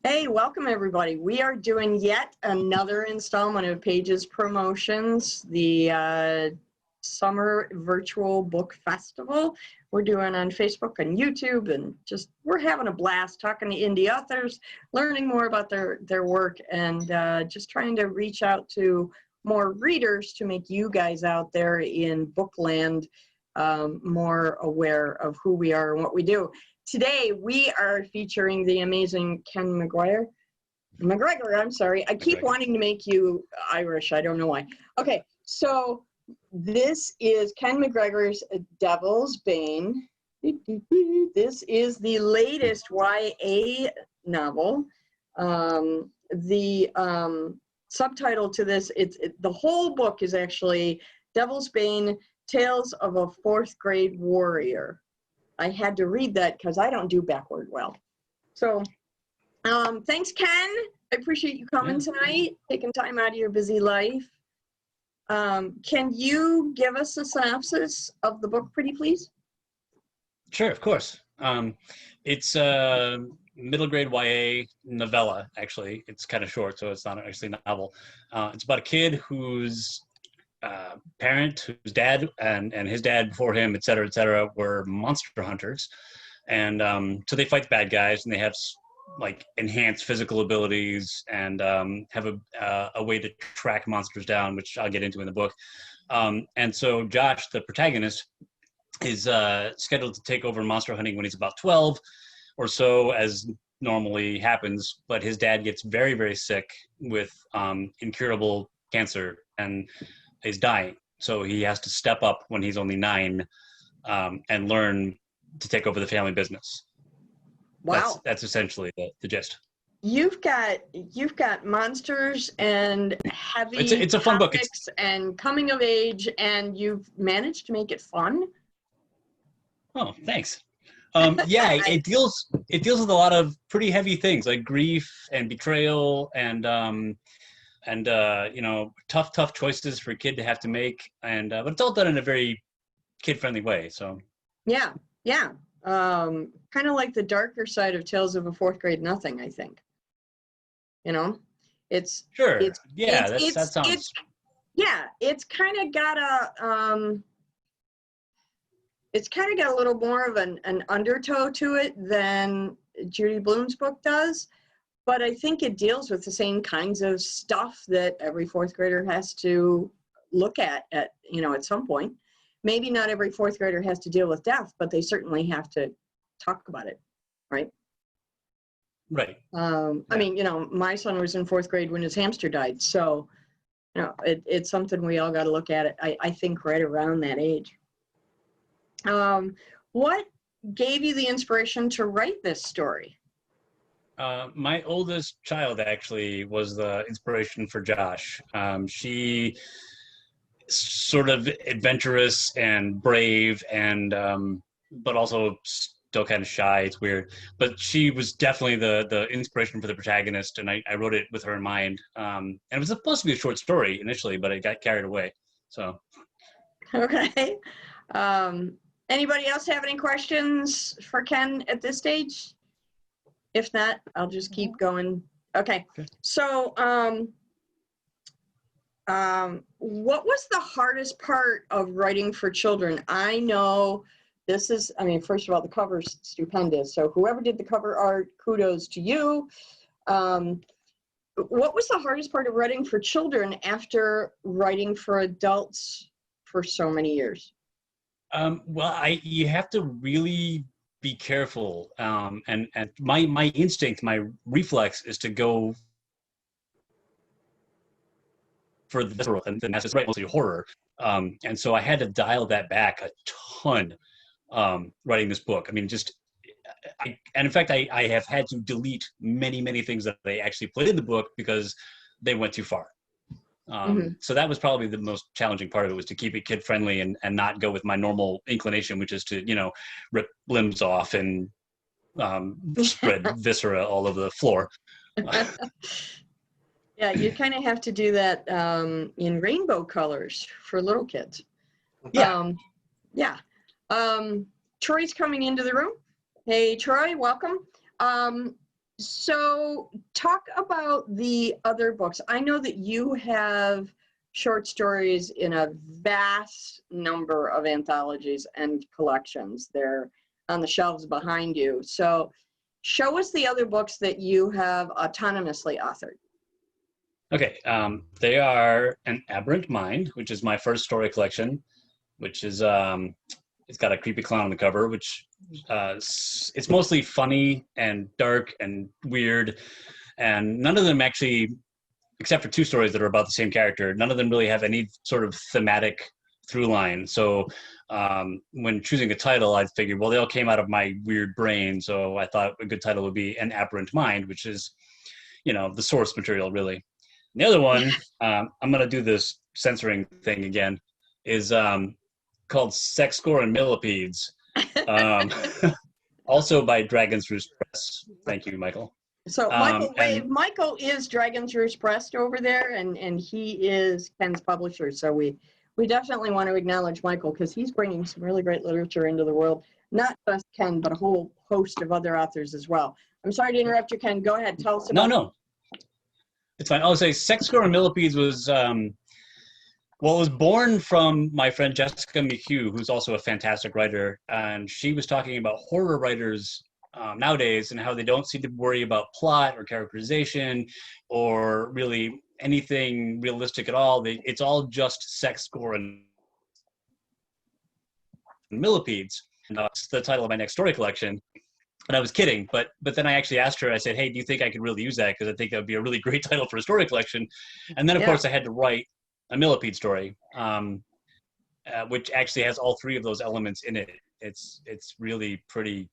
Hey, welcome everybody. We are doing yet another installment of Pages Promotions, the summer virtual book festival we're doing on Facebook and YouTube, and just we're having a blast talking to indie authors, learning more about their work, and just trying to reach out to more readers to make you guys out there in bookland more aware of who we are and what we do. Today, we are featuring the amazing Ken MacGregor. I'm sorry. I keep wanting to make you Irish. I don't know why. Okay, so this is Ken MacGregor's Devil's Bane. This is the latest YA novel. The subtitle to this, the whole book is actually Devil's Bane, Tales of a Fourth Grade Warrior. I had to read that because I don't do backward well. So thanks, Ken. I appreciate you coming tonight, taking time out of your busy life. Can you give us a synopsis of the book, pretty please? Sure, of course. It's a middle grade YA novella, actually. It's kind of short, so it's not actually a novel. It's about a kid whose parent, whose dad and his dad before him, et cetera, were monster hunters. And so they fight the bad guys, and they have like enhanced physical abilities and have a way to track monsters down, which I'll get into in the book. And so Josh, the protagonist, is scheduled to take over monster hunting when he's about 12 or so, as normally happens. But his dad gets very, very sick with incurable cancer and is dying. So he has to step up when he's only 9 and learn to take over the family business. Wow. That's essentially the gist. You've got monsters and heavy it's a fun book. And coming of age, and you've managed to make it fun. Oh, thanks. Yeah, it deals with a lot of pretty heavy things like grief and betrayal and you know, tough choices for a kid to have to make, and but it's all done in a very kid-friendly way. So yeah, kind of like the darker side of Tales of a Fourth Grade Nothing, I think. You know, it's sure. It's kind of got a little more of an undertow to it than Judy Blume's book does. But I think it deals with the same kinds of stuff that every fourth grader has to look at some point. Maybe not every fourth grader has to deal with death, but they certainly have to talk about it, right? Right. I mean, you know, my son was in fourth grade when his hamster died. So, you know, it's something we all got to look at it, I think, right around that age. What gave you the inspiration to write this story? My oldest child actually was the inspiration for Josh. She sort of adventurous and brave and but also still kind of shy. It's weird, but she was definitely the inspiration for the protagonist, and I wrote it with her in mind. And it was supposed to be a short story initially, but it got carried away. So okay. Anybody else have any questions for Ken at this stage? If not, I'll just keep going. Okay. So, what was the hardest part of writing for children? I know this is, I mean, first of all, the cover's stupendous. So whoever did the cover art, kudos to you. What was the hardest part of writing for children after writing for adults for so many years? Well, you have to really be careful, and my instinct, my reflex is to go for the visceral, and that's just mostly horror, and so I had to dial that back a ton writing this book. I mean, and in fact I have had to delete many things that they actually put in the book because they went too far. So that was probably the most challenging part of it, was to keep it kid-friendly and not go with my normal inclination, which is to, you know, rip limbs off and spread viscera all over the floor. Yeah, you kind of have to do that in rainbow colors for little kids. Yeah. Troy's coming into the room. Hey, Troy, welcome. So talk about the other books. I know that you have short stories in a vast number of anthologies and collections. They're on the shelves behind you. So show us the other books that you have autonomously authored. Okay, they are An Aberrant Mind, which is my first story collection, which is it's got a creepy clown on the cover, which it's mostly funny and dark and weird, and none of them actually, except for two stories that are about the same character, none of them really have any sort of thematic through line. So when choosing a title, I figured, well, they all came out of my weird brain, so I thought a good title would be An Aberrant Mind, which is, you know, the source material, really. And the other one, I'm going to do this censoring thing again, is called Sex, Gore, and Millipedes, also by Dragon's Roost Press. Thank you, Michael. So Michael is Dragon's Roost Press over there, and he is Ken's publisher. So we definitely want to acknowledge Michael, because he's bringing some really great literature into the world. Not just Ken, but a whole host of other authors as well. I'm sorry to interrupt you, Ken. Go ahead. Tell us about. No, it's fine. I'll say Sex, Gore, and Millipedes was well, it was born from my friend Jessica McHugh, who's also a fantastic writer, and she was talking about horror writers nowadays and how they don't seem to worry about plot or characterization or really anything realistic at all. It's all just sex, gore, and millipedes. And that's the title of my next story collection. And I was kidding, but then I actually asked her, I said, hey, do you think I could really use that? Because I think that would be a really great title for a story collection. And then, of course, I had to write a millipede story, which actually has all three of those elements in it. It's really pretty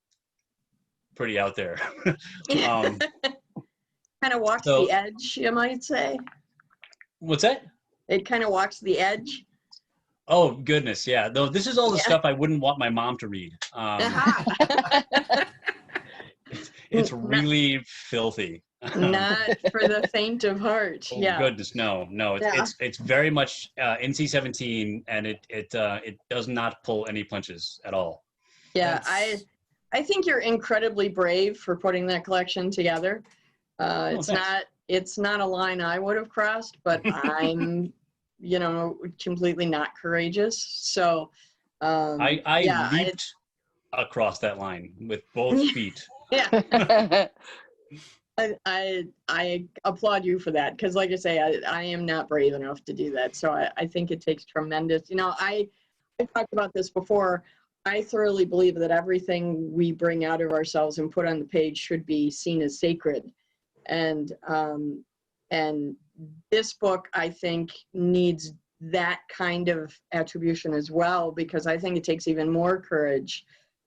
out there. Kind of walks the edge, you might say. What's that? It kind of walks the edge. Oh, goodness, yeah. Though this is all the stuff I wouldn't want my mom to read. It's really filthy. Not for the faint of heart. Oh, goodness, no. It's very much NC-17, and it does not pull any punches at all. Yeah, I think you're incredibly brave for putting that collection together. It's not a line I would have crossed, but I'm, completely not courageous. So I leaped across that line with both feet. Yeah. I applaud you for that, because like I say, I am not brave enough to do that. So I think it takes tremendous, I talked about this before. I thoroughly believe that everything we bring out of ourselves and put on the page should be seen as sacred. And this book, I think, needs that kind of attribution as well, because I think it takes even more courage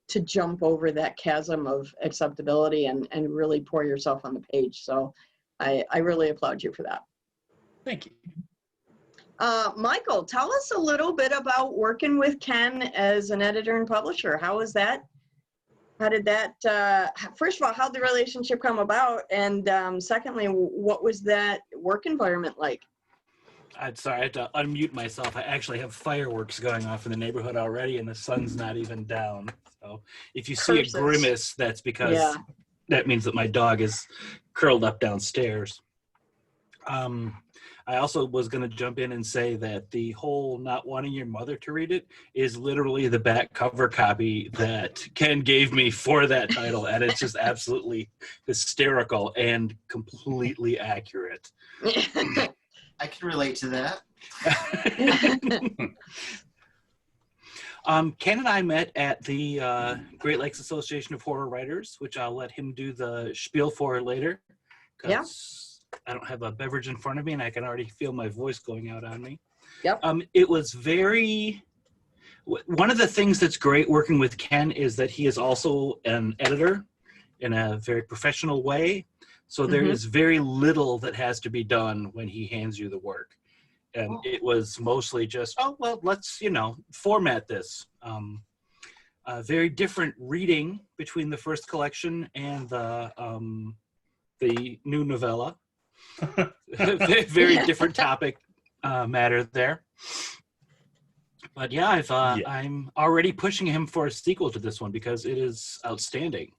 to jump over that chasm of acceptability and really pour yourself on the page. So I really applaud you for that. Thank you. Michael, tell us a little bit about working with Ken as an editor and publisher. How was that? How did that, first of all, how'd the relationship come about? And secondly, what was that work environment like? Sorry, I had to unmute myself. I actually have fireworks going off in the neighborhood already, and the sun's not even down. So if you see a grimace, that's because that means that my dog is curled up downstairs. I also was going to jump in and say that the whole not wanting your mother to read it is literally the back cover copy that Ken gave me for that title, and it's just absolutely hysterical and completely accurate. I can relate to that. Ken and I met at the Great Lakes Association of Horror Writers, which I'll let him do the spiel for later. Yeah. I don't have a beverage in front of me, and I can already feel my voice going out on me. Yep. It was one of the things that's great working with Ken is that he is also an editor in a very professional way. So there is very little that has to be done when he hands you the work. And it was mostly just, let's, format this. A very different reading between the first collection and the new novella. Very different topic matter there. But I'm already pushing him for a sequel to this one because it is outstanding.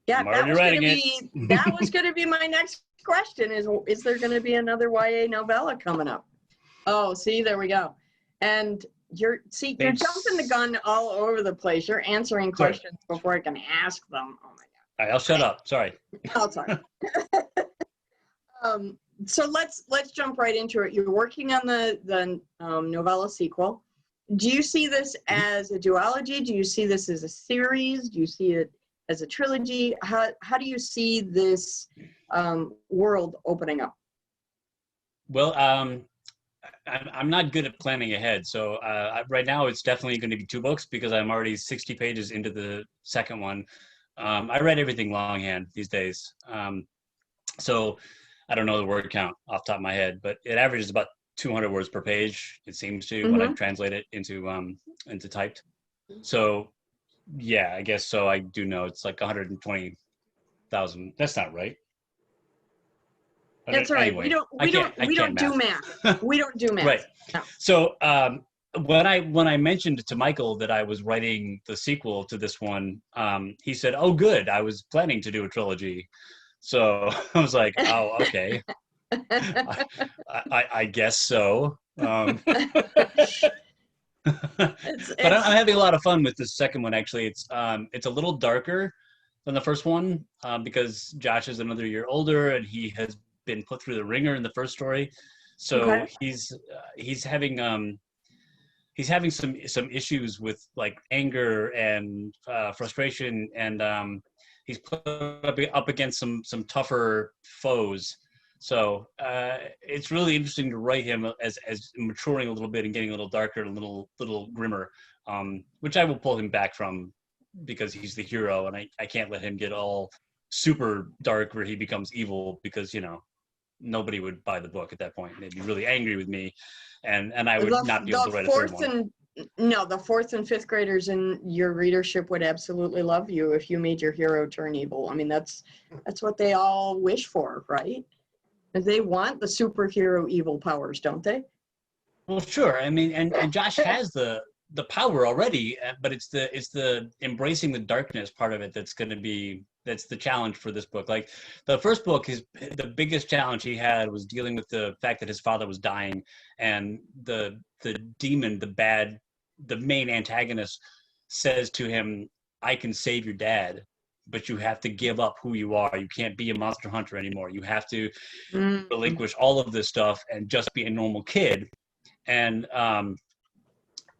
Yeah, I'm already writing it. That was going to be my next question is there going to be another YA novella coming up? Oh, see, there we go. And you're jumping the gun all over the place. You're answering questions before I can ask them. Oh my God. All right, I'll shut up. Sorry. Oh, sorry. So let's jump right into it. You're working on the novella sequel. Do you see this as a duology? Do you see this as a series? Do you see it as a trilogy? How do you see this world opening up? Well, I'm not good at planning ahead. So right now it's definitely going to be 2 books because I'm already 60 pages into the second one. I read everything longhand these days. So I don't know the word count off the top of my head, but it averages about 200 words per page, it seems to, when I translate it into typed. So yeah, I guess so. I do know it's like 120,000. That's not right. That's all right. Anyway, We don't do math. We don't do math. Right. No. So when I mentioned to Michael that I was writing the sequel to this one, he said, "Oh, good. I was planning to do a trilogy." So I was like, "Oh, okay. I guess so." But I'm having a lot of fun with this second one. Actually, it's a little darker than the first one because Josh is another year older and he has been put through the ringer in the first story. So he's having some issues with like anger and frustration, and he's put up against some tougher foes. So it's really interesting to write him as maturing a little bit and getting a little darker, a little grimmer, which I will pull him back from because he's the hero, and I can't let him get all super dark where he becomes evil because, nobody would buy the book at that point. They'd be really angry with me, and I would not be able to write a third one. The 4th and 5th graders in your readership would absolutely love you if you made your hero turn evil. I mean, that's what they all wish for, right? They want the superhero evil powers, don't they? Well, sure. I mean, and Josh has the power already, but it's the embracing the darkness part of it that's the challenge for this book. Like the first book, the biggest challenge he had was dealing with the fact that his father was dying, and the demon, the main antagonist, says to him, "I can save your dad, but you have to give up who you are. You can't be a monster hunter anymore. You have to relinquish all of this stuff and just be a normal kid."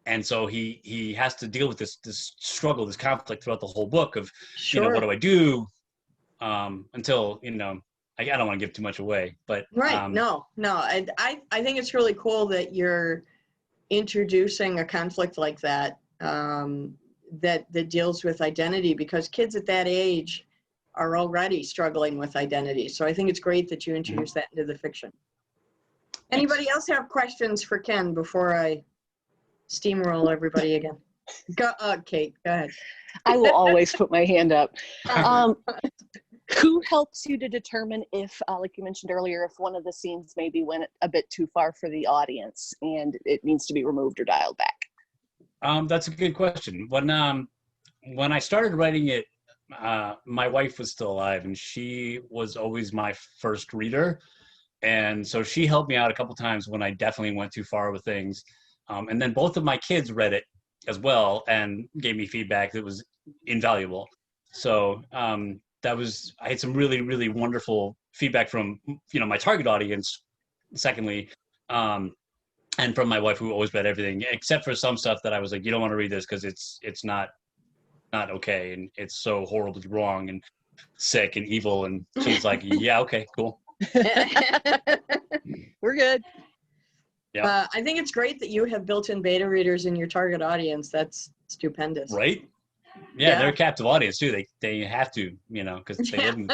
And so he has to deal with this struggle, this conflict throughout the whole book of, what do I do? Until, I don't want to give too much away, but. Right. No. I think it's really cool that you're introducing a conflict like that, that deals with identity, because kids at that age are already struggling with identity. So I think it's great that you introduce that into the fiction. Anybody else have questions for Ken before I steamroll everybody again? Kate, go ahead. I will always put my hand up. Who helps you to determine if, like you mentioned earlier, if one of the scenes maybe went a bit too far for the audience and it needs to be removed or dialed back? That's a good question. When I started writing it, my wife was still alive, and she was always my first reader. And so she helped me out a couple times when I definitely went too far with things. And then both of my kids read it as well and gave me feedback that was invaluable. So I had some really, really wonderful feedback from, my target audience, secondly, and from my wife, who always read everything, except for some stuff that I was like, you don't want to read this because it's not okay, and it's so horribly wrong and sick and evil. And she's like, yeah, okay, cool. We're good. Yeah. I think it's great that you have built-in beta readers in your target audience. That's stupendous. Right? Yeah, they're a captive audience too. They have to, because they live in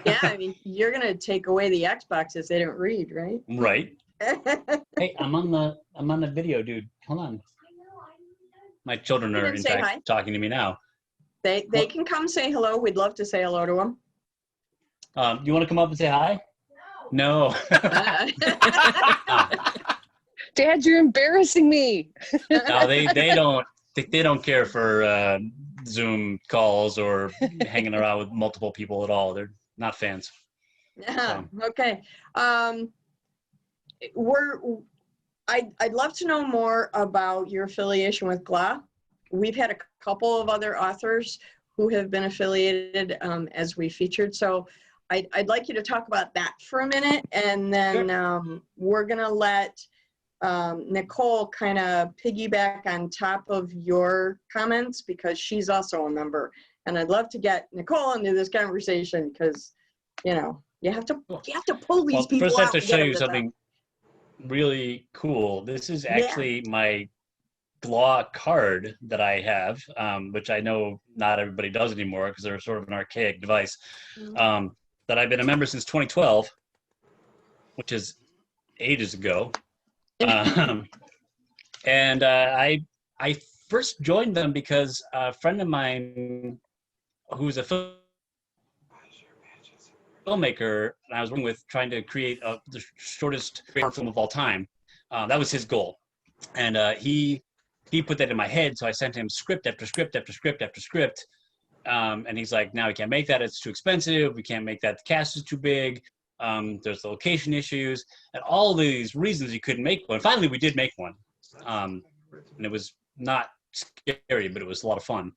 Yeah, I mean, you're gonna take away the Xboxes they don't read, right? Right. Hey, I'm on the video, dude. Hold on. My children are in fact talking to me now. They can come say hello. We'd love to say hello to them. You want to come up and say hi? No. Dad, you're embarrassing me. No, they don't care for Zoom calls or hanging around with multiple people at all. They're not fans. Yeah. So. Okay. I'd love to know more about your affiliation with GLAHW. We've had a couple of other authors who have been affiliated as we featured. So I'd like you to talk about that for a minute, and then we're gonna let Nicole kind of piggyback on top of your comments because she's also a member. And I'd love to get Nicole into this conversation because, you know, you have to pull these people out. First I have to and show get you them to something really cool. This is actually my GLAHW card that I have, which I know not everybody does anymore because they're sort of an archaic device, that I've been a member since 2012, which is ages ago. And I first joined them because a friend of mine who's a filmmaker, and I was working with trying to create the shortest film of all time. That was his goal. And he put that in my head, so I sent him script after script after script after script. And he's like, no, we can't make that. It's too expensive. We can't make that. The cast is too big. There's the location issues. And all these reasons you couldn't make one. Finally, we did make one. And it was not scary, but it was a lot of fun.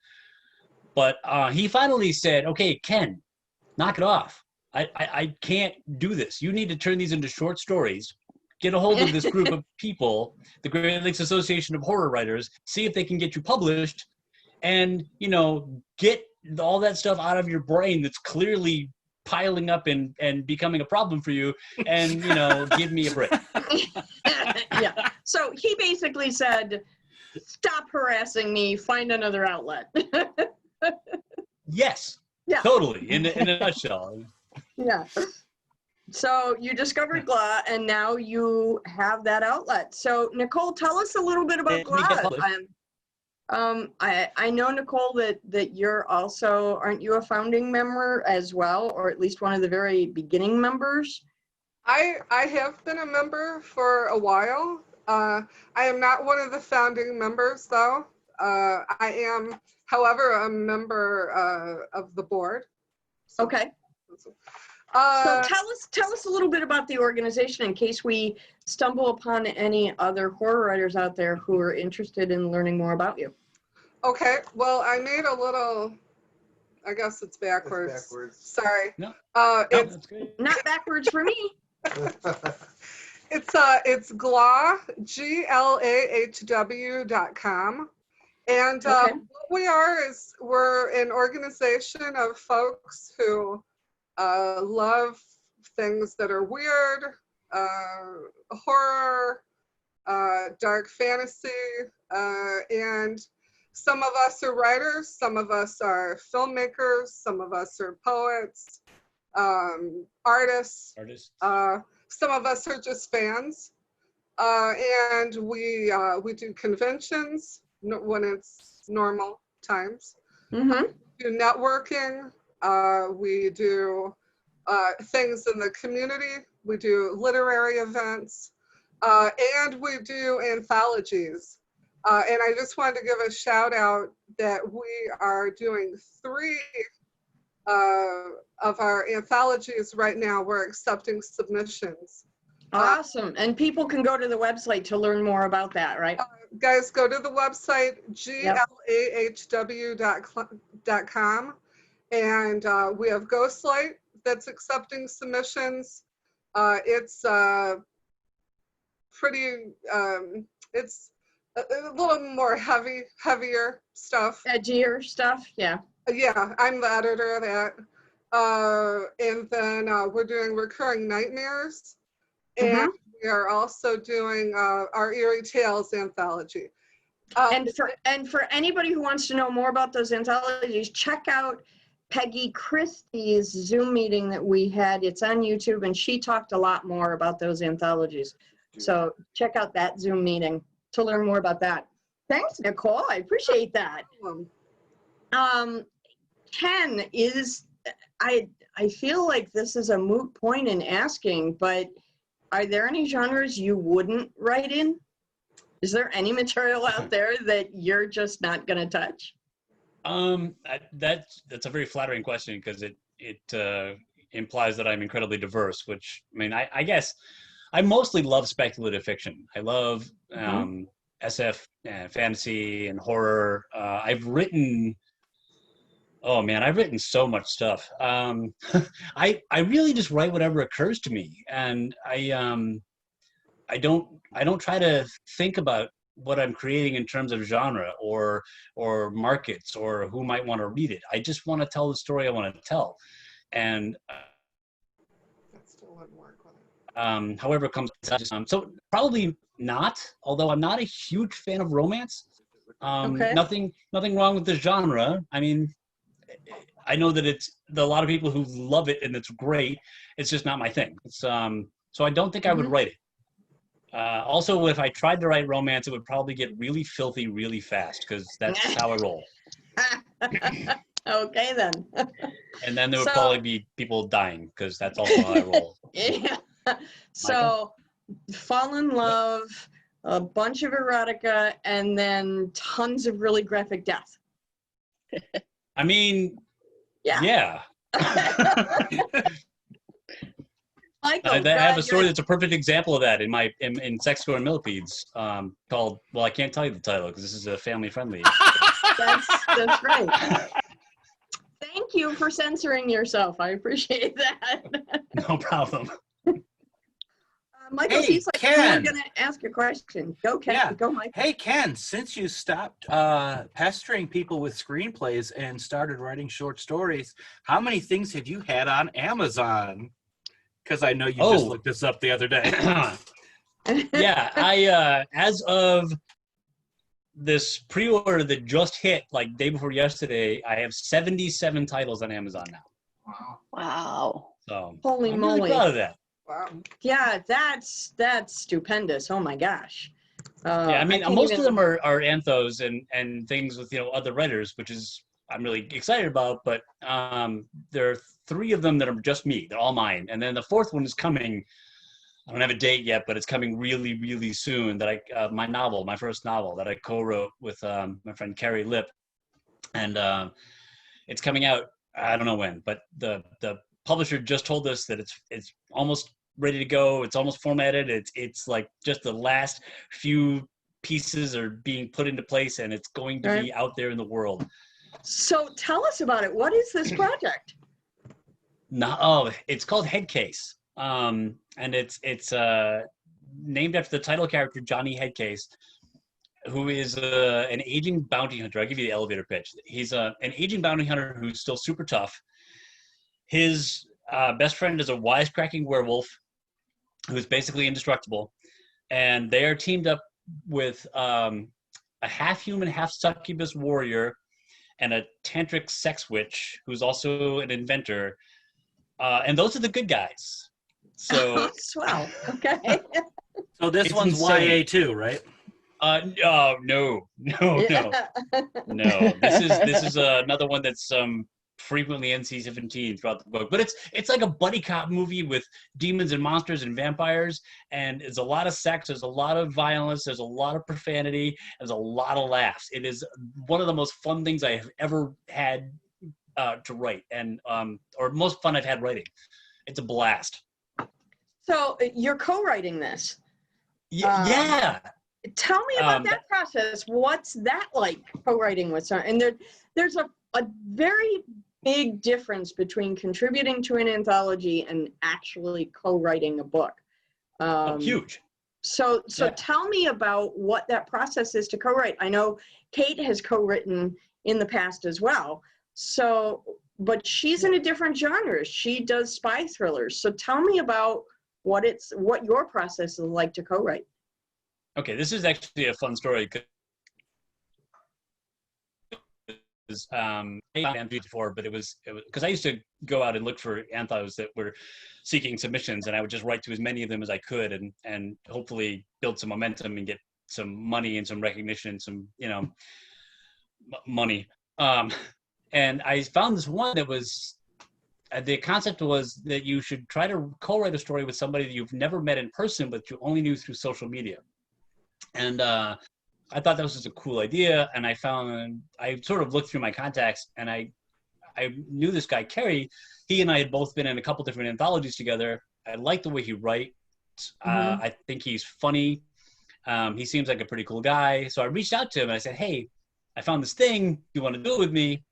But he finally said, okay, Ken, knock it off. I can't do this. You need to turn these into short stories. Get a hold of this group of people, the Great Lakes Association of Horror Writers, see if they can get you published, and, you know, get all that stuff out of your brain that's clearly piling up and becoming a problem for you, and, you know, give me a break. Yeah. So he basically said, stop harassing me, find another outlet. Yes. Yeah. Totally. In a nutshell. Yeah. So you discovered GLAHW, and now you have that outlet. So Nicole, tell us a little bit about GLAHW. I know, Nicole, that you're also, aren't you a founding member as well, or at least one of the very beginning members? I have been a member for a while. I am not one of the founding members, though. I am, however, a member of the board. So, okay. So tell us a little bit about the organization in case we stumble upon any other horror writers out there who are interested in learning more about you. Okay, well, I made a little, I guess it's backwards. It's backwards. Sorry. No, it's that's good. Not backwards for me. It's GLAHW, GLAHW.com. And Okay. what we are is we're an organization of folks who love things that are weird, horror, dark fantasy, and some of us are writers, some of us are filmmakers, some of us are poets, artists. Some of us are just fans, and we do conventions when it's normal times. Mm-hmm. We do networking. We do things in the community. We do literary events, and we do anthologies. And I just wanted to give a shout out that we are doing 3 of our anthologies right now. We're accepting submissions. Awesome. And people can go to the website to learn more about that, right? Guys, go to the website, glahw.com. And we have Ghostlight that's accepting submissions. It's pretty, it's a little more heavier stuff. Edgier stuff, yeah. Yeah, I'm the editor of that. And then we're doing Recurring Nightmares. And we are also doing our Eerie Tales anthology. And for anybody who wants to know more about those anthologies, check out Peggy Christie's Zoom meeting that we had. It's on YouTube, and she talked a lot more about those anthologies. So check out that Zoom meeting to learn more about that. Thanks, Nicole. I appreciate that. Ken, I feel like this is a moot point in asking, but are there any genres you wouldn't write in? Is there any material out there that you're just not going to touch? That's a very flattering question because it implies that I'm incredibly diverse, which, I mean, I guess I mostly love speculative fiction. I love SF and fantasy and horror. I've written, oh man, I've written so much stuff. I really just write whatever occurs to me, and I don't try to think about what I'm creating in terms of genre or markets or who might want to read it. I just want to tell the story I want to tell, and That still wouldn't work with it. however it comes. So probably not. Although I'm not a huge fan of romance. Okay. Nothing wrong with the genre. I mean, I know that a lot of people who love it and it's great. It's just not my thing. It's so I don't think I would write it. Also, if I tried to write romance, it would probably get really filthy really fast because that's how I roll. Okay, then. And then there would So- probably be people dying because that's also how I roll. Yeah. So, fall in love, a bunch of erotica, and then tons of really graphic death. I mean, Yeah. Michael, I go have ahead, a story that's a perfect example of that in Sex, GORE Millipedes called, well, I can't tell you the title because this is a family friendly. That's right. Thank you for censoring yourself. I appreciate that. No problem. Michael Hey, seems like you were Ken. going to ask a question. Go, Ken. Yeah. Go, Mike. Hey, Ken, since you stopped pestering people with screenplays and started writing short stories, how many things have you had on Amazon? Because I know you just looked this up the other day. Yeah, I as of this pre-order that just hit like day before yesterday, I have 77 titles on Amazon now. Wow. Wow. So Holy I'm moly. really proud of that. Wow. Yeah, that's stupendous. Oh my gosh. Yeah, I mean, can't most even- of them are anthos and things with other writers, which is I'm really excited about. But there are 3 of them that are just me. They're all mine, and then the 4th one is coming. I don't have a date yet, but it's coming really, really soon. That my first novel that I co-wrote with my friend Kerry Lipp, and it's coming out. I don't know when, but the publisher just told us that it's almost ready to go. It's almost formatted. It's like just the last few pieces are being put into place, and it's going to be out there in the world. So tell us about it. What is this project? It's called HEADCASE, and it's named after the title character Johnny Headcase, who is an aging bounty hunter. I'll give you the elevator pitch. He's an aging bounty hunter who's still super tough. His best friend is a wisecracking werewolf who's basically indestructible, and they are teamed up with a half-human, half-succubus warrior and a tantric sex witch who's also an inventor, and those are the good guys. So Swell. Okay. So this It's one's insane. YA too, right? no. This is another one that's frequently NC-17 throughout the book, but it's like a buddy cop movie with demons and monsters and vampires, and there's a lot of sex, there's a lot of violence, there's a lot of profanity, there's a lot of laughs. It is one of the most fun things I have ever had to write, and or most fun I've had writing. It's a blast. So you're co-writing this. Yeah. Tell me about that process. What's that like, co-writing with someone? And there's a very big difference between contributing to an anthology and actually co-writing a book. Huge. So Yeah. tell me about what that process is to co-write. I know Kate has co-written in the past as well. So, but she's in a different genre. She does spy thrillers. So tell me about what your process is like to co-write. Okay, this is actually a fun story because before, but it was because I used to go out and look for anthos that were seeking submissions, and I would just write to as many of them as I could, and hopefully build some momentum and get some money and some recognition and some money. And I found this one that was the concept was that you should try to co-write a story with somebody that you've never met in person, but you only knew through social media. And I thought that was just a cool idea, and I sort of looked through my contacts, and I knew this guy, Kerry. He and I had both been in a couple different anthologies together. I like the way he writes. I think he's funny. He seems like a pretty cool guy. So I reached out to him and I said, hey, I found this thing. Do you want to do it with me?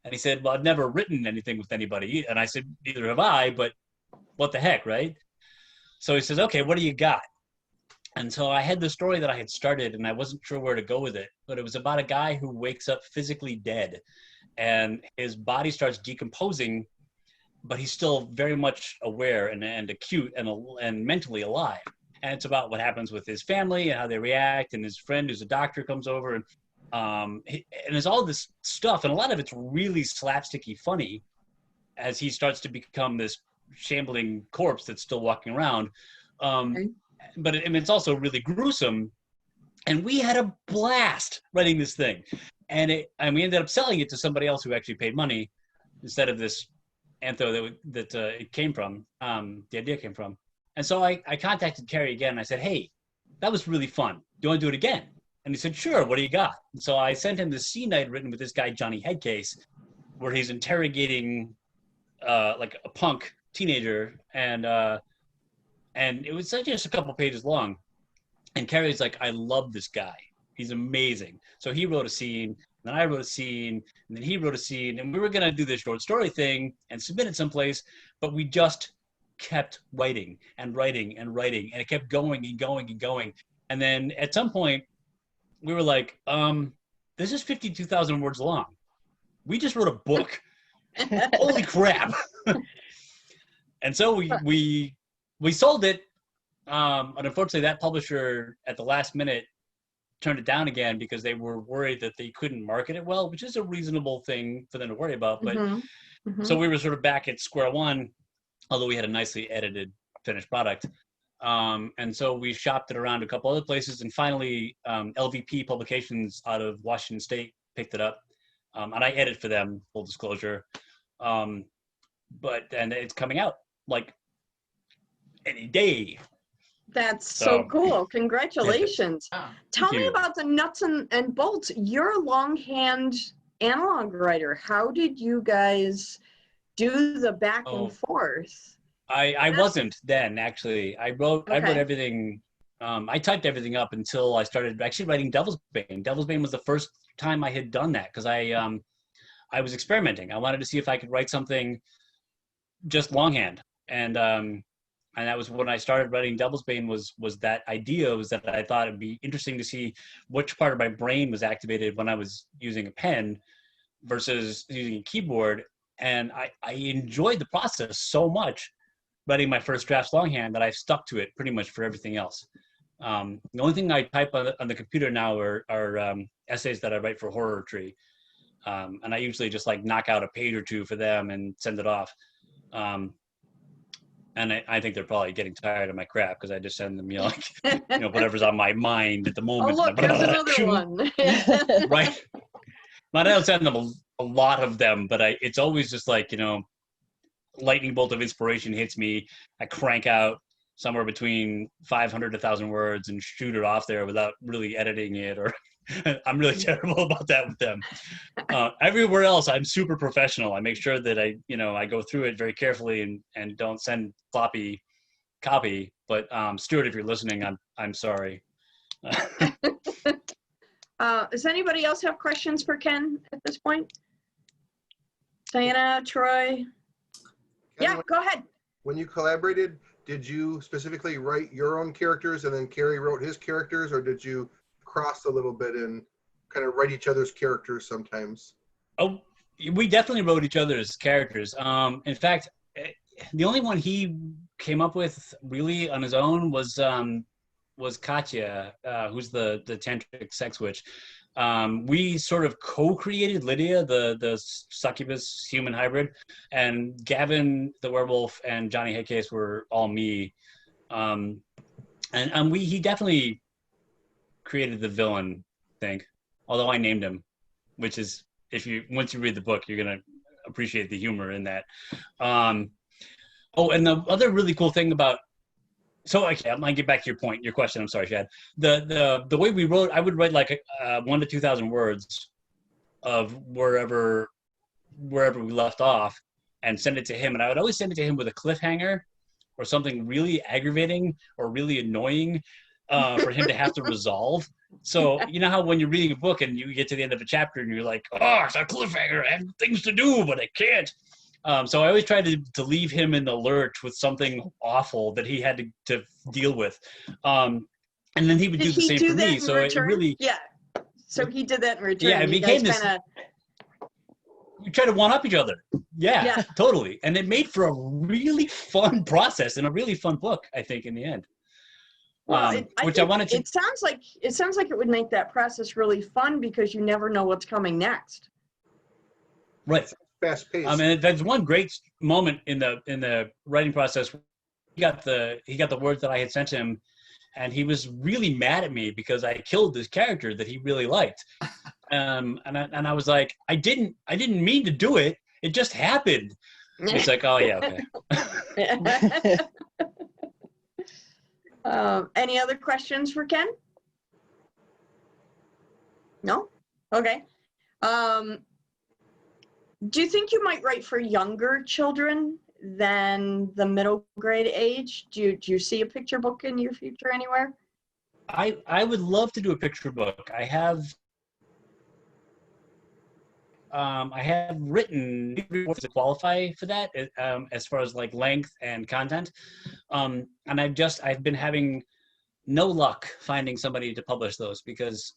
And he said, well, I've never written anything with anybody. And I said, neither have I, but what the heck, right? So he says, okay, what do you got? And so I had the story that I had started, and I wasn't sure where to go with it. But it was about a guy who wakes up physically dead, and his body starts decomposing, but he's still very much aware and acute and mentally alive. And it's about what happens with his family and how they react, and his friend who's a doctor comes over, and there's all this stuff, and a lot of it's really slapsticky funny as he starts to become this shambling corpse that's still walking around. But it's also really gruesome. And we had a blast writing this thing. And we ended up selling it to somebody else who actually paid money instead of this antho that it came from, the idea came from. And so I contacted Kerry again. And I said, hey, that was really fun. Do you want to do it again? And he said, sure, what do you got? And so I sent him this scene I'd written with this guy, Johnny HEADCASE, where he's interrogating like a punk teenager. And it was just a couple pages long. And Kerry's like, I love this guy. He's amazing. So he wrote a scene, then I wrote a scene, and then he wrote a scene. And we were going to do this short story thing and submit it someplace, but we just kept writing and writing and writing. And it kept going and going and going. And then at some point, we were like, this is 52,000 words long. We just wrote a book. Holy crap. And so we sold it. And unfortunately, that publisher at the last minute turned it down again because they were worried that they couldn't market it well, which is a reasonable thing for them to worry about. But so we were sort of back at square one, although we had a nicely edited finished product. And so we shopped it around a couple other places, and finally LVP Publications out of Washington State picked it up. And I edit for them, full disclosure. And it's coming out like any day. That's so cool. Congratulations. Tell me you. about the nuts and bolts. You're a longhand analog writer. How did you guys do the back and forth? I wasn't then, actually. I wrote everything. I typed everything up until I started actually writing Devil's Bane. Devil's Bane was the first time I had done that because I was experimenting. I wanted to see if I could write something just longhand. And that was when I started writing Devil's Bane was that idea was that I thought it'd be interesting to see which part of my brain was activated when I was using a pen versus using a keyboard. And I enjoyed the process so much writing my first drafts longhand that I've stuck to it pretty much for everything else. The only thing I type on the computer now are essays that I write for Horror Tree. And I usually just like knock out a page or two for them and send it off. And I think they're probably getting tired of my crap because I just send them, whatever's on my mind at the moment. Oh, look, there's another one. Right. But I don't send them a lot of them, but it's always just like, lightning bolt of inspiration hits me. I crank out somewhere between 500 to 1,000 words and shoot it off there without really editing it, or I'm really terrible about that with them. Everywhere else, I'm super professional. I make sure that I go through it very carefully and don't send floppy copy. But Stuart, if you're listening, I'm sorry. Does anybody else have questions for Ken at this point? Diana, Troy? Ken, Yeah, go ahead. When you collaborated, did you specifically write your own characters and then Kerry wrote his characters, or did you cross a little bit and kind of write each other's characters sometimes? Oh, we definitely wrote each other's characters. In fact, the only one he came up with really on his own was Katya, who's the tantric sex witch. We sort of co-created Lydia, the succubus human hybrid, and Gavin the werewolf and Johnny HEADCASE were all me. And he definitely created the villain, I think, although I named him, which is, once you read the book, you're gonna appreciate the humor in that. And the other really cool thing about So okay, I'm gonna get back to your question. I'm sorry, Chad. The way we wrote, I would write like 1,000 to 2,000 words of wherever we left off, and send it to him. And I would always send it to him with a cliffhanger or something really aggravating or really annoying for him to have to resolve. So you know how when you're reading a book and you get to the end of a chapter and you're like, oh, it's a cliffhanger. I have things to do, but I can't. So I always try to leave him in the lurch with something awful that he had to deal with. And then he would do the same for me. So it really... Yeah. So he did that in return. Yeah, it became this... We try to one-up each other. Yeah, totally. And it made for a really fun process and a really fun book, I think, in the end. Well, I wanted to... It sounds like it would make that process really fun because you never know what's coming next. Right. Fast paced. And that's one great moment in the writing process. He got the words that I had sent him, and he was really mad at me because I killed this character that he really liked. And I was like, I didn't mean to do it. It just happened. It's like, oh yeah, okay. Any other questions for Ken? No? Okay. Do you think you might write for younger children than the middle grade age? Do you see a picture book in your future anywhere? I would love to do a picture book. I have written to qualify for that as far as like length and content. And I've been having no luck finding somebody to publish those because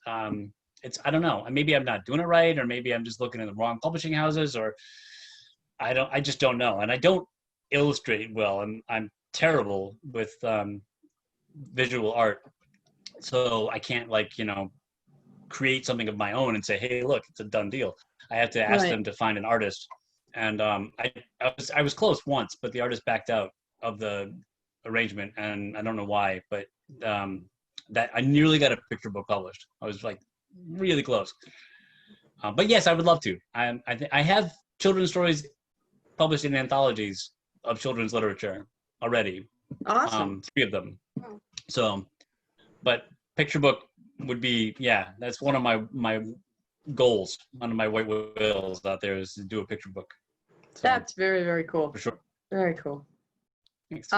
I don't know, maybe I'm not doing it right, or maybe I'm just looking in the wrong publishing houses, or I just don't know. And I don't illustrate well. I'm terrible with visual art. So I can't create something of my own and say, hey, look, it's a done deal. I have to ask them to find an artist. And I was close once, but the artist backed out of the arrangement, and I don't know why, but that I nearly got a picture book published. I was like really close. But yes, I would love to. I have children's stories published in anthologies of children's literature already. Awesome. 3 of them. So, but picture book would be, that's one of my goals, one of my white whales out there is to do a picture book. So, that's very, very cool. For sure. Very cool. Thanks.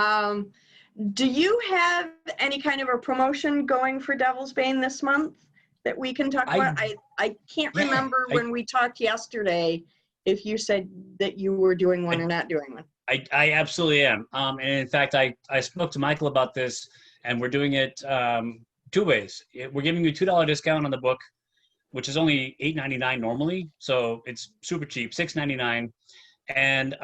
Do you have any kind of a promotion going for Devil's Bane this month that we can talk about? I can't remember when we talked yesterday if you said that you were doing one or not doing one. I absolutely am. And in fact, I spoke to Michael about this, and we're doing it 2 ways. We're giving you a $2 discount on the book, which is only $8.99 normally. So it's super cheap, $6.99. And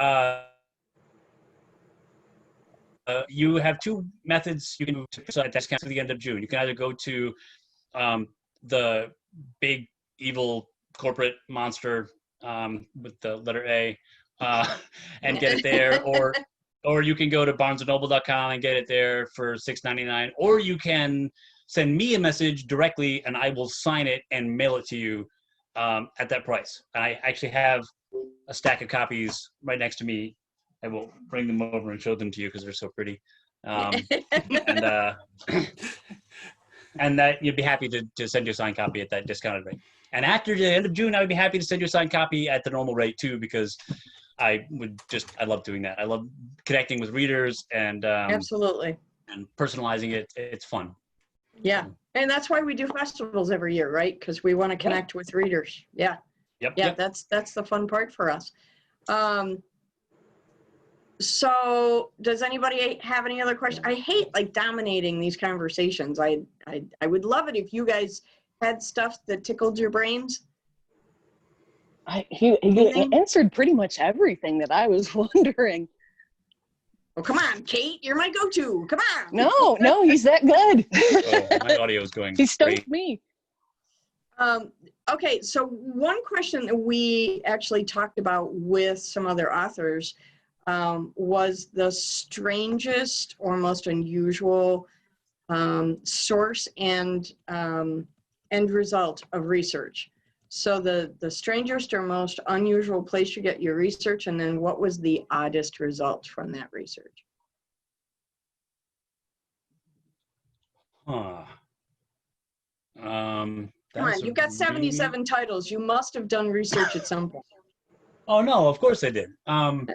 you have 2 methods you can do to that discount to the end of June. You can either go to the big evil corporate monster with the letter A and get it there, or you can go to barnesandnoble.com and get it there for $6.99, or you can send me a message directly and I will sign it and mail it to you at that price. I actually have a stack of copies right next to me. I will bring them over and show them to you because they're so pretty. And that you'd be happy to send you a signed copy at that discounted rate. And after the end of June, I would be happy to send you a signed copy at the normal rate too, because I love doing that. I love connecting with readers and absolutely, and personalizing it. It's fun. Yeah, and that's why we do festivals every year, right? Because we want to connect with readers. Yeah. Yep. Yeah, that's the fun part for us. So does anybody have any other questions? I hate dominating these conversations. I would love it if you guys had stuff that tickled your brains. He answered pretty much everything that I was wondering. Oh, come on, Kate, you're my go-to. Come on. No, he's that good. Oh, my audio is going. He stumped me. Okay, so one question that we actually talked about with some other authors was the strangest or most unusual source and end result of research. So the strangest or most unusual place you get your research, and then what was the oddest result from that research? Huh. Come That's on, you've got 77 titles. You must have done research at some point. Oh no, of course I did. I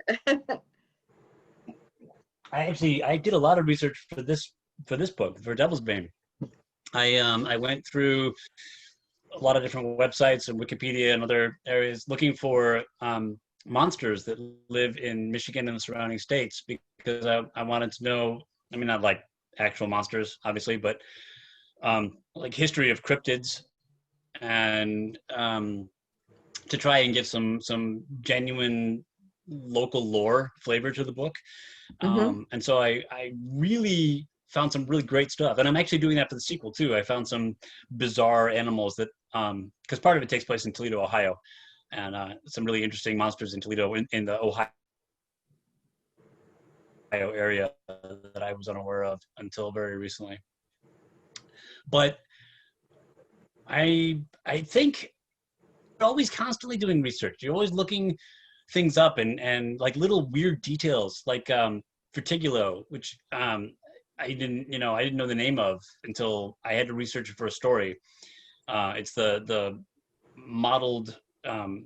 did a lot of research for this book, for Devil's Bane. I went through a lot of different websites and Wikipedia and other areas looking for monsters that live in Michigan and the surrounding states, because I wanted to know, I mean, not like actual monsters, obviously, but like history of cryptids, and to try and get some genuine local lore flavor to the book. And so I really found some really great stuff, and I'm actually doing that for the sequel too. I found some bizarre animals that, because part of it takes place in Toledo, Ohio, and some really interesting monsters in Toledo, in the Ohio area that I was unaware of until very recently. But I think you're always constantly doing research. You're always looking things up, and like little weird details, like Vertigulo, which I didn't know the name of until I had to research it for a story. It's the mottled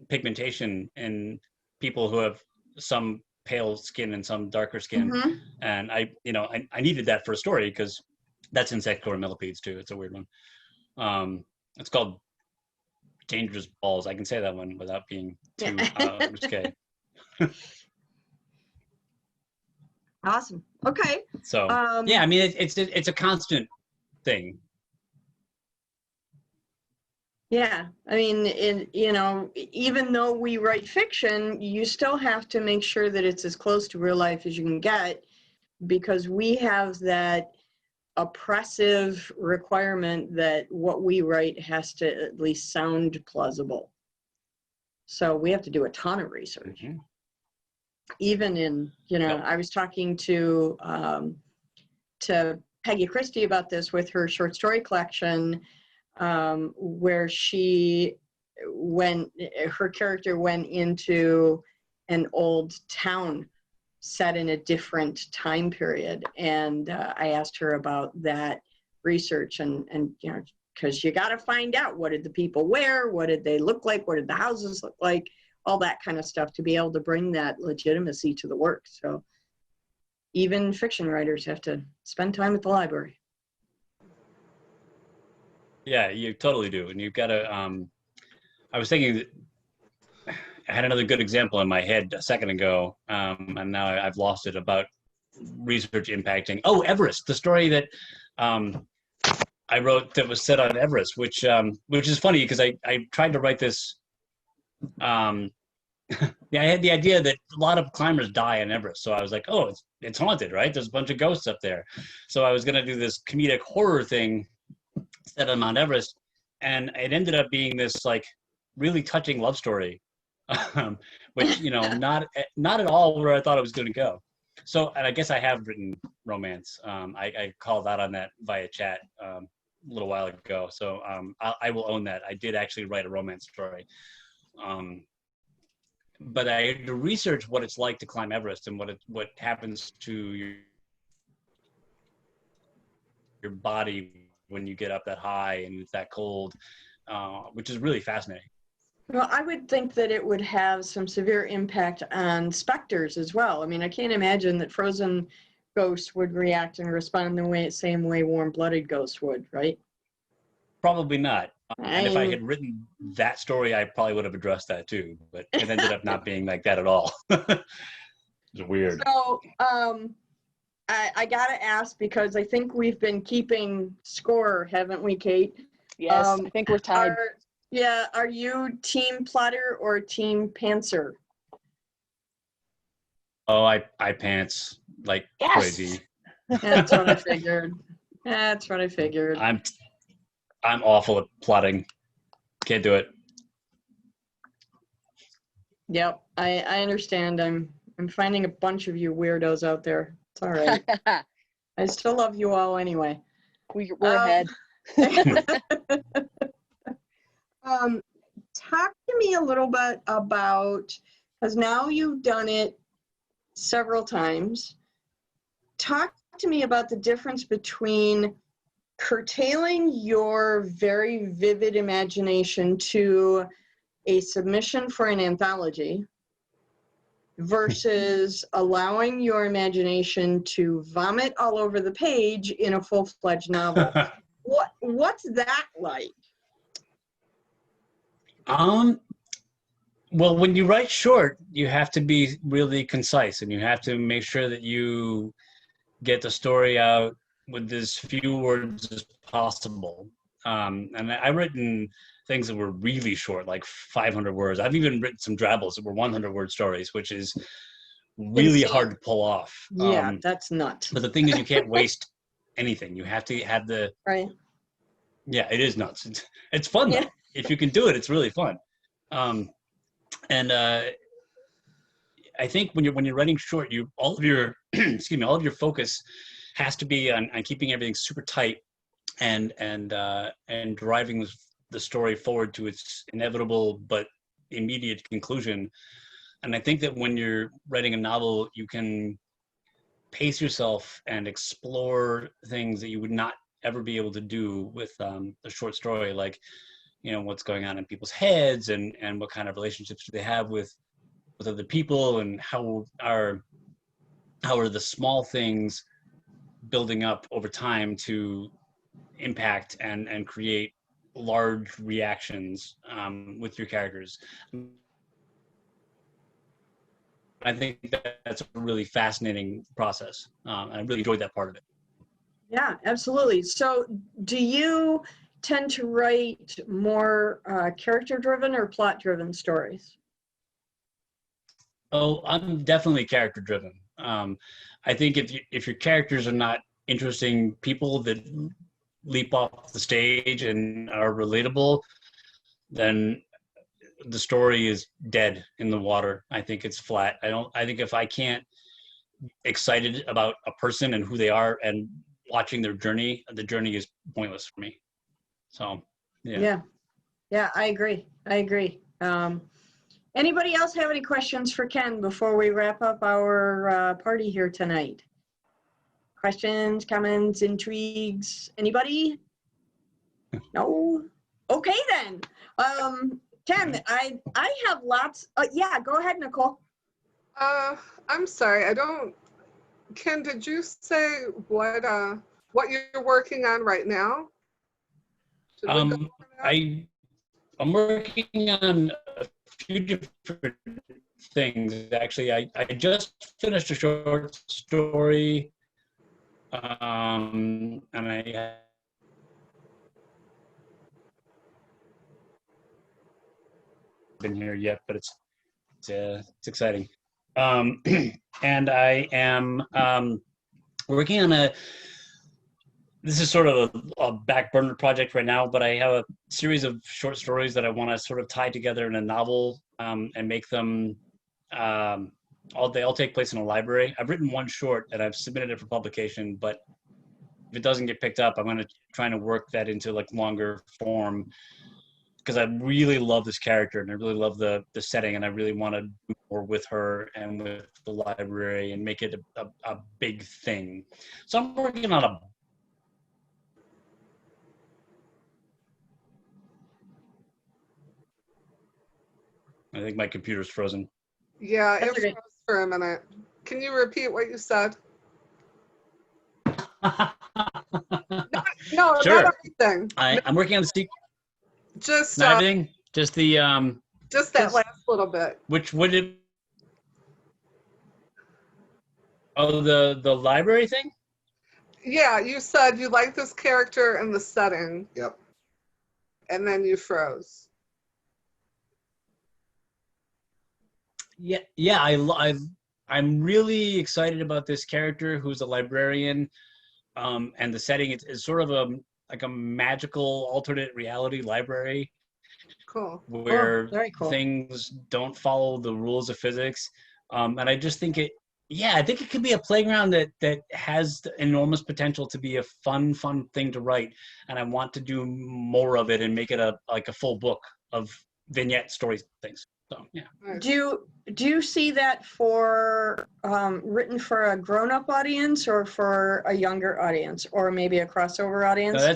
pigmentation in people who have some pale skin and some darker skin, and I needed that for a story because that's in GORE Millipedes too. It's a weird one. It's called Dangerous Balls. I can say that one without being too risque. Awesome. Okay. So yeah, I mean, it's a constant thing. Yeah, I mean, even though we write fiction, you still have to make sure that it's as close to real life as you can get, because we have that oppressive requirement that what we write has to at least sound plausible. So we have to do a ton of research. Even in, Yep. I was talking to Peggy Christie about this with her short story collection, where her character went into an old town set in a different time period, and I asked her about that research, and because you got to find out, what did the people wear, what did they look like, what did the houses look like, all that kind of stuff, to be able to bring that legitimacy to the work. So even fiction writers have to spend time at the library. Yeah, you totally do. And you've got to, I was thinking that I had another good example in my head a second ago, and now I've lost it, about research impacting. Oh, Everest, the story that I wrote that was set on Everest, which is funny because I tried to write this. Yeah, I had the idea that a lot of climbers die on Everest, so I was like, oh, it's haunted, right? There's a bunch of ghosts up there. So I was going to do this comedic horror thing set on Mount Everest, and it ended up being this like really touching love story, which not at all where I thought it was going to go. So, and I guess I have written romance. I called out on that via chat a little while ago. So I will own that. I did actually write a romance story. But I had to research what it's like to climb Everest and what happens to your body when you get up that high and it's that cold, which is really fascinating. Well, I would think that it would have some severe impact on specters as well. I mean, I can't imagine that frozen ghosts would react and respond the same way warm-blooded ghosts would, right? Probably not. And if I had written that story, I probably would have addressed that too. But it ended up not being like that at all. It's weird. So I gotta ask, because I think we've been keeping score, haven't we, Kate? Yes, I think we're tied. Are you team plotter or team pantser? Oh, I pants like crazy. That's what I figured. That's what I figured. I'm awful at plotting. Can't do it. Yep, I understand. I'm finding a bunch of you weirdos out there. It's all right. I still love you all anyway. We're ahead. Talk to me a little bit about, because now you've done it several times. Talk to me about the difference between curtailing your very vivid imagination to a submission for an anthology versus allowing your imagination to vomit all over the page in a full-fledged novel. What's that like? Well, when you write short, you have to be really concise, and you have to make sure that you get the story out with as few words as possible. And I've written things that were really short, like 500 words. I've even written some drabbles that were 100-word stories, which is really Insane. hard to pull off. Yeah, that's nuts. But the thing is, you can't waste anything. You have to have the... Right. Yeah, it is nuts. It's fun, though. Yeah. If you can do it, it's really fun. And I think when you're writing short, all of your all of your focus has to be on keeping everything super tight and driving the story forward to its inevitable but immediate conclusion. And I think that when you're writing a novel, you can pace yourself and explore things that you would not ever be able to do with a short story, like, you know, what's going on in people's heads and what kind of relationships do they have with other people, and how are the small things building up over time to impact and create large reactions with your characters. I think that's a really fascinating process, and I really enjoyed that part of it. Yeah, absolutely. So do you tend to write more character-driven or plot-driven stories? Oh, I'm definitely character-driven. I think if your characters are not interesting people that leap off the stage and are relatable, then the story is dead in the water. I think it's flat. I think if I can't excited about a person and who they are and watching their journey, the journey is pointless for me. So, yeah. Yeah, I agree. Anybody else have any questions for Ken before we wrap up our party here tonight? Questions, comments, intrigues? Anybody? No? Okay then. Ken, I have lots. Yeah, go ahead, Nicole. I'm sorry, I don't. Ken, did you say what you're working on right now? I'm working on a few different things. Actually, I just finished a short story, and I been here yet, but it's exciting. And I am working on this is sort of a back burner project right now, but I have a series of short stories that I want to sort of tie together in a novel, and make them, they all take place in a library. I've written one short and I've submitted it for publication, but if it doesn't get picked up, I'm going to try to work that into like longer form, because I really love this character and I really love the setting, and I really want to do more with her and with the library and make it a big thing. So I'm working on I think my computer's frozen. Yeah, it That's okay. froze for a minute. Can you repeat what you said? No, Sure. not everything. I'm working on the sequel. Just Not everything. Just the just that last little bit. Which would it? Oh, the library thing. Yeah, you said you like this character and the setting. Yep. And then you froze. Yeah. I'm really excited about this character who's a librarian, and the setting is sort of like a magical alternate reality library. Cool. Where very cool. things don't follow the rules of physics, and I just think I think it could be a playground that has enormous potential to be a fun thing to write, and I want to do more of it and make it like a full book of vignette story things. So yeah. Nice. Do you see that for written for a grown-up audience or for a younger audience, or maybe a crossover audience? No,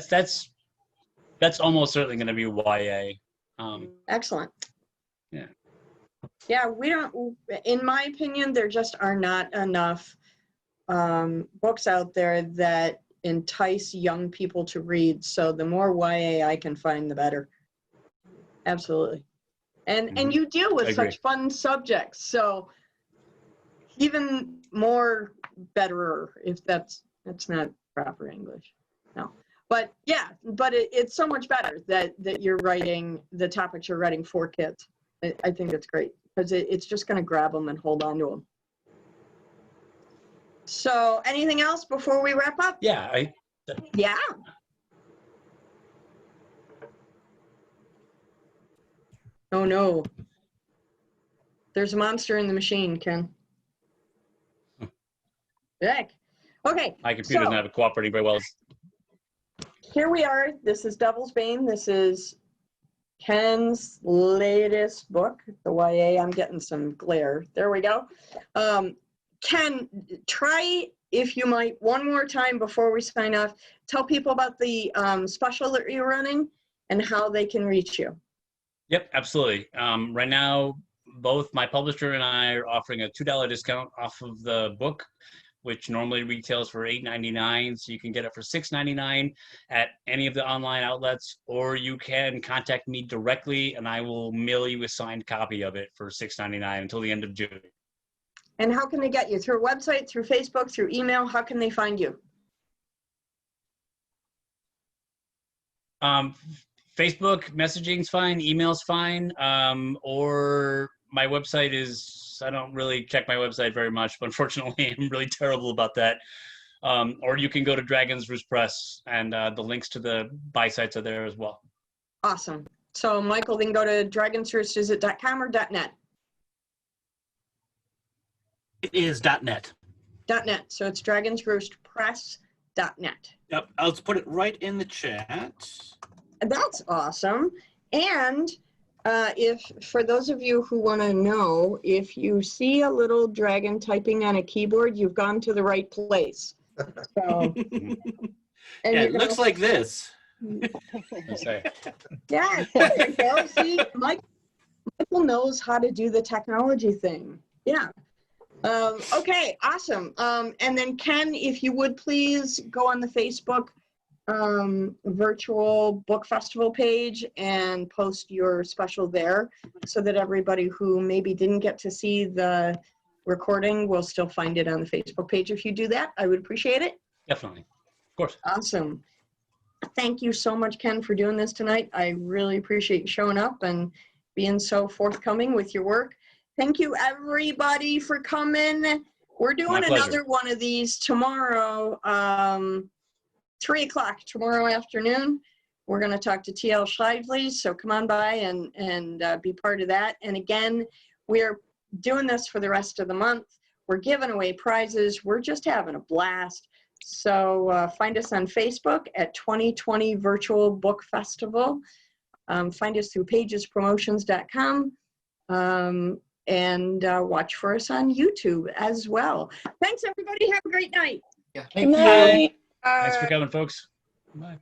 that's almost certainly going to be YA. Excellent. Yeah. Yeah, we don't. In my opinion, there just are not enough books out there that entice young people to read. So the more YA I can find, the better. Absolutely. And you deal with I agree. such fun subjects, so even more betterer, if that's not proper English. No. But yeah, but it's so much better that you're writing the topics you're writing for kids. I think it's great because it's just going to grab them and hold on to them. So anything else before we wrap up? Yeah. Yeah. Oh no. There's a monster in the machine, Ken. Heck. Okay. My computer's so, not cooperating very well. Here we are. This is Devil's Bane. This is Ken's latest book, the YA. I'm getting some glare. There we go. Ken, try, if you might, one more time before we sign off, tell people about the special that you're running and how they can reach you. Yep, absolutely. Right now, both my publisher and I are offering a $2 discount off of the book, which normally retails for $8.99. So you can get it for $6.99 at any of the online outlets, or you can contact me directly and I will mail you a signed copy of it for $6.99 until the end of June. And how can they get you? Through a website, through Facebook, through email? How can they find you? Facebook messaging's fine, email's fine, or my website is, I don't really check my website very much, but unfortunately I'm really terrible about that. Or you can go to Dragon's Roost Press, and the links to the buy sites are there as well. Awesome. So Michael, then go to Dragon's Roost, is it .com or .net? It is .net. .net. So it's Dragon's Roost Press.net. Yep, I'll just put it right in the chat. That's awesome. And if for those of you who want to know, if you see a little dragon typing on a keyboard, you've gone to the right place. So, Yeah, it looks like this. Yeah, there you go. See, Michael knows how to do the technology thing. Yeah. Okay, awesome. And then Ken, if you would please go on the Facebook virtual book festival page and post your special there so that everybody who maybe didn't get to see the recording will still find it on the Facebook page. If you do that, I would appreciate it. Definitely. Of course. Awesome. Thank you so much, Ken, for doing this tonight. I really appreciate you showing up and being so forthcoming with your work. Thank you, everybody, for coming. We're doing another one of these tomorrow, 3 o'clock tomorrow afternoon. We're going to talk to T.L. Shively, so come on by and be part of that. And again, we're doing this for the rest of the month. We're giving away prizes. We're just having a blast. So find us on Facebook at 2020 Virtual Book Festival. Find us through pagespromotions.com. And watch for us on YouTube as well. Thanks, everybody. Have a great night. Yeah. Good night. Thanks for coming, folks. Bye.